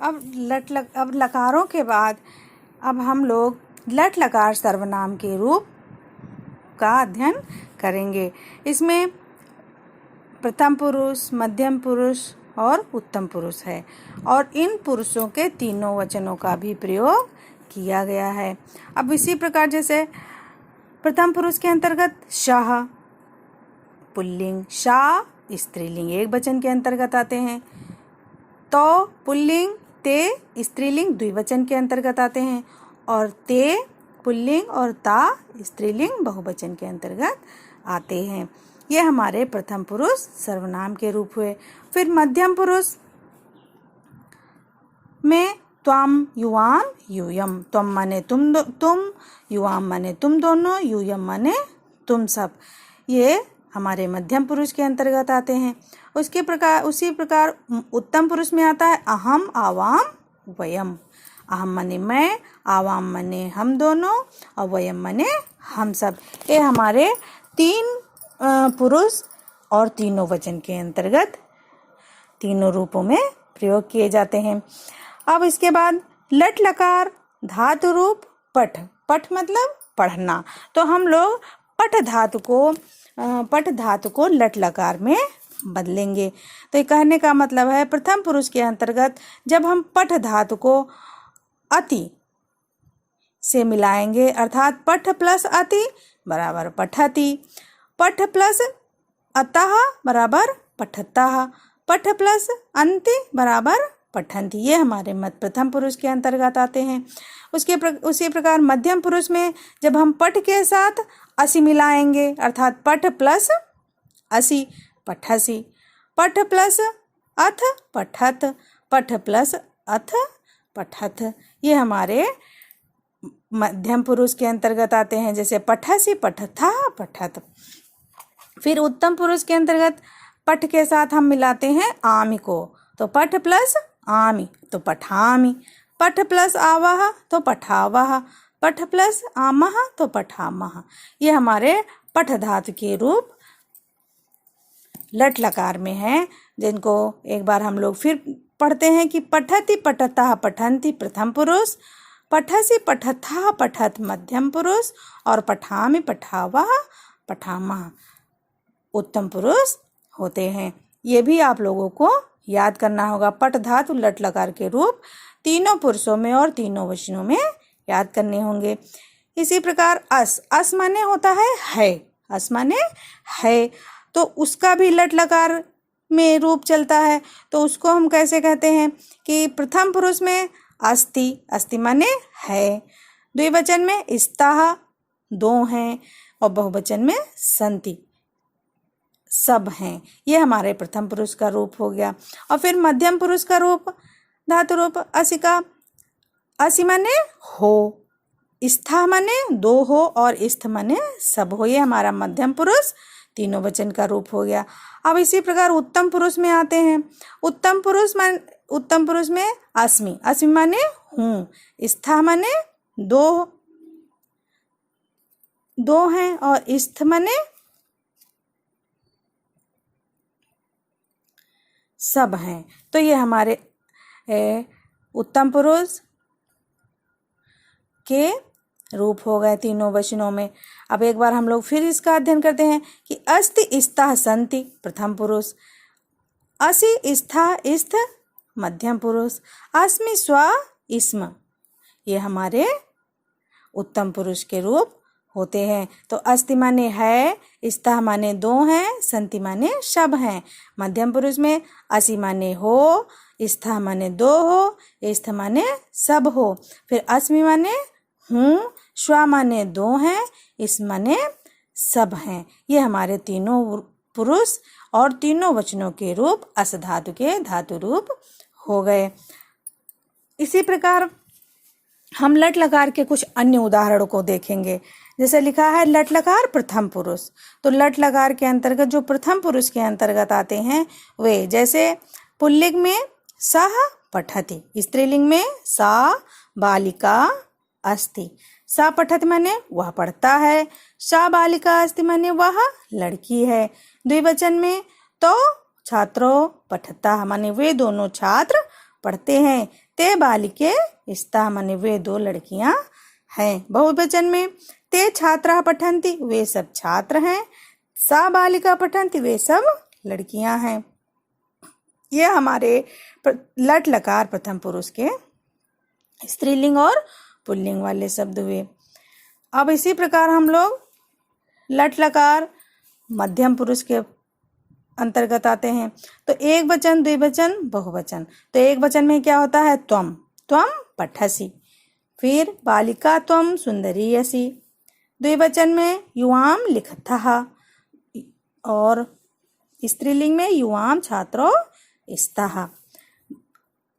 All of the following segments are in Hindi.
अब लकारों के बाद अब हम लोग लट लकार सर्वनाम के रूप का अध्ययन करेंगे। इसमें प्रथम पुरुष, मध्यम पुरुष और उत्तम पुरुष है और इन पुरुषों के तीनों वचनों का भी प्रयोग किया गया है। अब इसी प्रकार जैसे प्रथम पुरुष के अंतर्गत शाह पुल्लिंग, शाह स्त्रीलिंग एक वचन के अंतर्गत आते हैं। तो पुल्लिंग, ते स्त्रीलिंग द्विवचन के अंतर्गत आते हैं और ते पुल्लिंग और ता स्त्रीलिंग बहुवचन के अंतर्गत आते हैं। ये हमारे प्रथम पुरुष सर्वनाम के रूप हुए। फिर मध्यम पुरुष में त्वम, युवाम, यूयम। त्वम माने तुम, युवाम माने तुम दोनों, यूयम माने तुम सब। ये हमारे मध्यम पुरुष के अंतर्गत आते हैं। उसी प्रकार उत्तम पुरुष में आता है अहम, आवाम, वयम। अहम माने मैं, आवाम माने हम दोनों और वयम माने हम सब। ये हमारे तीन पुरुष और तीनों वचन के अंतर्गत तीनों रूपों में प्रयोग किए जाते हैं। अब इसके बाद लट लकार धातु रूप पठ। पठ मतलब पढ़ना। तो हम लोग पठ धातु को लट लकार में बदलेंगे। तो ये कहने का मतलब है प्रथम पुरुष के अंतर्गत जब हम पठ धातु को अति से मिलाएंगे, अर्थात पठ प्लस अति बराबर पठति, पठ प्लस अतः बराबर पठतः, पठ प्लस अन्ति बराबर पठन्ति। ये हमारे प्रथम पुरुष के अंतर्गत आते हैं। उसी प्रकार मध्यम पुरुष में जब हम पठ के साथ असि मिलाएंगे, अर्थात पठ प्लस असि पठसि, पठ प्लस अथ पठत, पठ प्लस अथ पठत। ये हमारे मध्यम पुरुष के अंतर्गत आते हैं, जैसे पठसि, पठथा, पठत। फिर उत्तम पुरुष के अंतर्गत पठ के साथ हम मिलाते हैं आमि को, तो पठ प्लस आमि तो पठामि, पठ प्लस आवह तो पठावह, पठ प्लस आमह तो पठामह। ये हमारे पठ धातु के रूप लट लकार में हैं, जिनको एक बार हम लोग फिर पढ़ते हैं कि पठति, पठतः, पठन्ति प्रथम पुरुष, पठसि, पठथा, पठत मध्यम पुरुष और पठामि, पठावह, पठामह उत्तम पुरुष होते हैं। ये भी आप लोगों को याद करना होगा। पठ धातु लट लकार के रूप तीनों पुरुषों में और तीनों वचनों में याद करने होंगे। इसी प्रकार अस माने होता है, अस माने है, तो उसका भी लट लकार में रूप चलता है। तो उसको हम कैसे कहते हैं कि प्रथम पुरुष में अस्ति, अस्ति माने है, द्विवचन में स्तः दो हैं और बहुवचन में सन्ति सब हैं। ये हमारे प्रथम पुरुष का रूप हो गया। और फिर मध्यम पुरुष का रूप धातु रूप असि का, असि माने हो, स्था माने दो हो और स्थ माने सब हो। ये हमारा मध्यम पुरुष तीनों वचन का रूप हो गया। अब इसी प्रकार उत्तम पुरुष में आते हैं। उत्तम पुरुष में अस्मि, अस्मि माने हूँ, स्था माने दो हैं और स्थ माने सब हैं। तो ये हमारे उत्तम पुरुष के रूप हो गए तीनों वचनों में। अब एक बार हम लोग फिर इसका अध्ययन करते हैं कि अस्ति, स्तः, सन्ति प्रथम पुरुष, असि, स्था, स्थ मध्यम पुरुष, अस्मि, स्व, स्म ये हमारे उत्तम पुरुष के रूप होते हैं। तो अस्ति माने है, स्तः माने दो हैं, सन्ति माने सब हैं। मध्यम पुरुष में असि माने हो, स्था माने दो हो, स्थ माने सब हो। फिर अस्मि माने हूँ, स्व माने दो हैं, स्म माने सब हैं। ये हमारे तीनों पुरुष और तीनों वचनों के रूप अस धातु के धातु रूप हो गए। इसी प्रकार हम लट लकार के कुछ अन्य उदाहरणों को देखेंगे। जैसे लिखा है लट लकार प्रथम पुरुष, तो लट लकार के अंतर्गत जो प्रथम पुरुष के अंतर्गत आते हैं वे, जैसे पुल्लिंग में सः पठति, स्त्रीलिंग में सा बालिका अस्ति। सा पठति माने वह पढ़ता है, सा बालिका अस्ति माने वह लड़की है। द्विवचन में तो छात्रों पठता माने वे दोनों छात्र पढ़ते हैं। ते बालिके स्तः माने वे 2 लड़कियां हैं। बहुवचन में ते छात्राः पठन्ति वे सब छात्र हैं। सा बालिका पठन्ति वे सब लड़कियां हैं। ये हमारे लट लकार प्रथम पुरुष के स्त्रीलिंग और पुल्लिंग वाले शब्द हुए। अब इसी प्रकार हम लोग लट लकार मध्यम पुरुष के अंतर्गत आते हैं। तो एक वचन, द्विवचन, बहुवचन। तो एक वचन में क्या होता है? त्वम, त्वम पठसि। फिर बालिका त्वम सुंदरीयसि। द्विवचन में युवाम लिखतः और स्त्रीलिंग में युवाम छात्रो स्तः।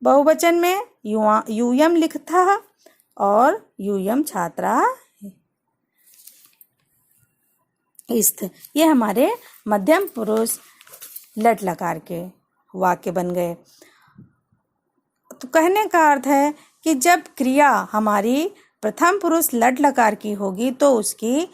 बहुवचन में यूयम लिखतः और यूयम छात्रा स्त। ये हमारे मध्यम पुरुष लट लकार के वाक्य बन गए। तो कहने का अर्थ है कि जब क्रिया हमारी प्रथम पुरुष लट लकार की होगी तो उसकी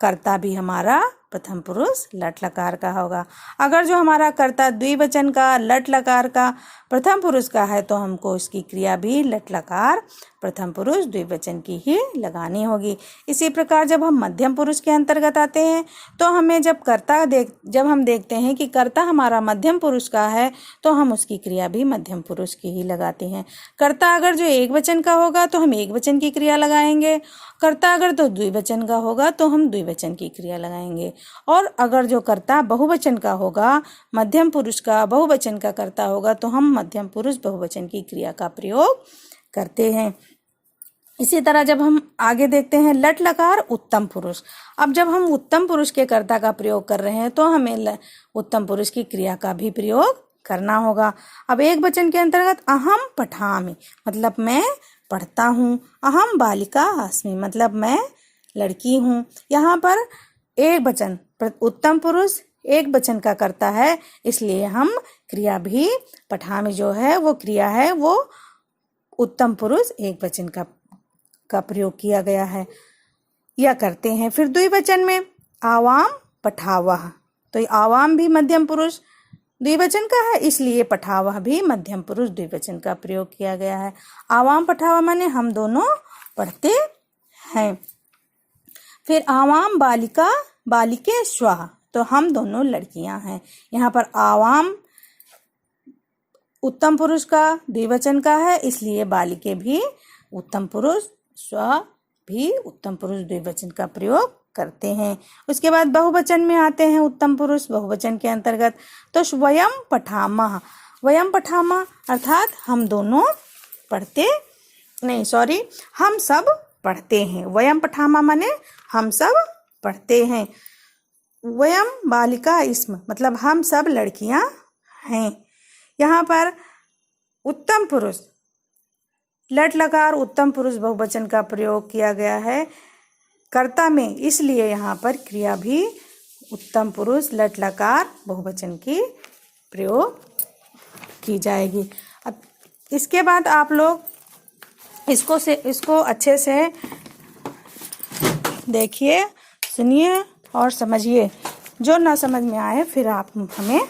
कर्ता भी हमारा प्रथम पुरुष लट लकार का होगा। अगर जो हमारा कर्ता द्विवचन का लट लकार का प्रथम पुरुष का है तो हमको उसकी क्रिया भी लट लकार प्रथम पुरुष द्विवचन की ही लगानी होगी। इसी प्रकार जब हम मध्यम पुरुष के अंतर्गत आते हैं तो हमें जब हम देखते हैं कि कर्ता हमारा मध्यम पुरुष का है तो हम उसकी क्रिया भी मध्यम पुरुष की ही लगाते हैं। कर्ता अगर जो एक वचन का होगा तो हम एक वचन की क्रिया लगाएंगे। कर्ता अगर तो द्विवचन का होगा तो हम द्विवचन की क्रिया लगाएंगे। और अगर जो कर्ता बहुवचन का होगा, मध्यम पुरुष का बहुवचन का कर्ता होगा तो हम मध्यम पुरुष बहुवचन की क्रिया का प्रयोग करते हैं। इसी तरह जब हम आगे देखते हैं लट लकार उत्तम पुरुष। अब जब हम उत्तम पुरुष के कर्ता का प्रयोग कर रहे हैं तो हमें उत्तम पुरुष की क्रिया का भी प्रयोग करना होगा। अब एक वचन के अंतर्गत अहम पठामि मतलब मैं पढ़ता हूँ। अहम बालिका अस्मि मतलब मैं लड़की हूँ। यहाँ पर एक वचन उत्तम पुरुष एक वचन का करता है, इसलिए हम क्रिया भी पठामि जो है वो क्रिया है वो उत्तम पुरुष एक वचन का प्रयोग किया गया है या करते हैं। फिर द्विवचन में आवाम पठावह, तो आवाम भी मध्यम पुरुष द्विवचन का है, इसलिए पठावह भी मध्यम पुरुष द्विवचन का प्रयोग किया गया है। आवाम पठावह माने हम दोनों पढ़ते हैं। फिर आवाम बालिका बालिके स्वः, तो हम दोनों लड़कियां हैं। यहाँ पर आवाम उत्तम पुरुष का द्विवचन का है, इसलिए बालिके भी उत्तम पुरुष, स्व भी उत्तम पुरुष द्विवचन का प्रयोग करते हैं। उसके बाद बहुवचन में आते हैं उत्तम पुरुष बहुवचन के अंतर्गत। तो वयम पठामः, वयम पठामः अर्थात हम दोनों पढ़ते हम सब पढ़ते हैं। वयम पठामः माने हम सब पढ़ते हैं। वयम बालिका स्म मतलब हम सब लड़कियां हैं। यहाँ पर उत्तम पुरुष लट लकार उत्तम पुरुष बहुवचन का प्रयोग किया गया है कर्ता में, इसलिए यहाँ पर क्रिया भी उत्तम पुरुष लट लकार बहुवचन की प्रयोग की जाएगी। अब इसके बाद आप लोग इसको अच्छे से देखिए, सुनिए और समझिए। जो ना समझ में आए फिर आप हमें